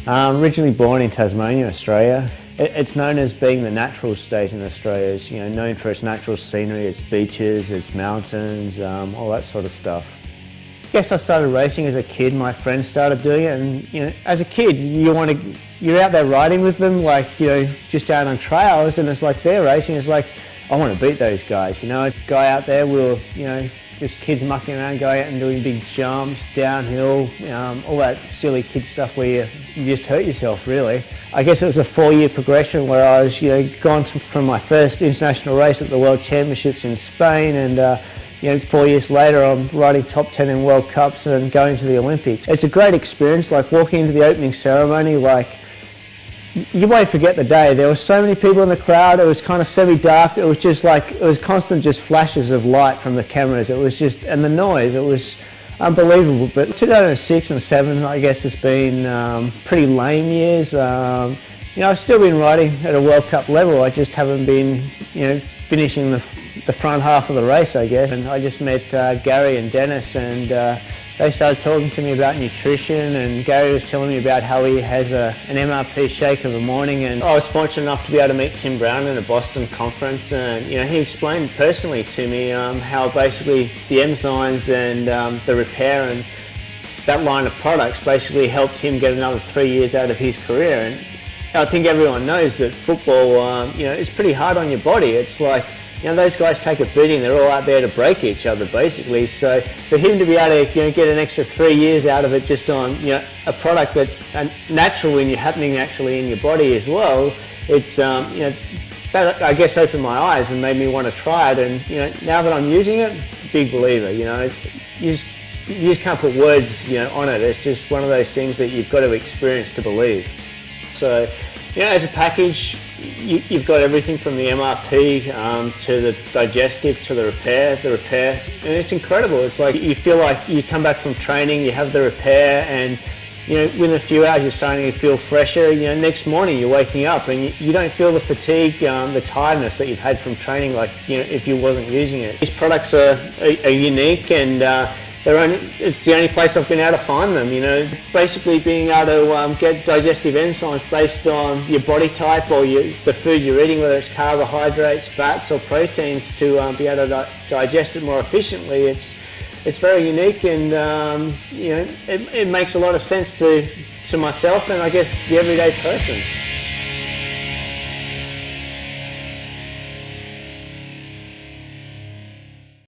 Originally born in Tasmania, Australia. It's known as being the natural state in Australia. It's known for its natural scenery, its beaches, its mountains, all that sort of stuff. I guess I started racing as a kid. My friends started doing it, and as a kid, you're out there riding with them, like just out on trails, and it's like they're racing. It's like I want to beat those guys. A guy out there will, just kids mucking around, going out and doing big jumps, downhill, all that silly kid stuff where you just hurt yourself, really. I guess it was a 4-year progression where I was, gone from my first international race at the World Championships in Spain, and 4 years later I'm riding top 10 in World Cups and going to the Olympics. It's a great experience, like walking into the opening ceremony, you won't forget the day. There were so many people in the crowd. It was kind of semi-dark. It was just it was constant just flashes of light from the cameras. It was just, and the noise, it was unbelievable. But 2006 and 2007, I guess, has been pretty lame years. I've still been riding at a World Cup level. I just haven't been, finishing the front half of the race, I guess. And I just met Gary and Dennis, and they started talking to me about nutrition, and Gary was telling me about how he has an MRP shake of a morning, and I was fortunate enough to be able to meet Tim Brown in a Boston conference, and he explained personally to me how basically the enzymes and the repair and that line of products basically helped him get another 3 years out of his career. And I think everyone knows that football, is pretty hard on your body. It's like, those guys take a beating. They're all out there to break each other, basically. So for him to be able to, get an extra 3 years out of it just on, a product that's natural and happening actually in your body as well, it's, that I guess opened my eyes and made me want to try it. And now that I'm using it, big believer. You just can't put words, on it. It's just one of those things that you've got to experience to believe. So, as a package, you've got everything from the MRP to the digestive to the repair, and it's incredible. It's like you feel like you come back from training, you have the repair, and within a few hours you're starting to feel fresher. Next morning you're waking up and you don't feel the fatigue, the tiredness that you've had from training, like if you wasn't using it. These products are unique, and it's the only place I've been able to find them. Basically being able to get digestive enzymes based on your body type or the food you're eating, whether it's carbohydrates, fats or proteins, to be able to digest it more efficiently. It's very unique, and it makes a lot of sense to myself and I guess the everyday person.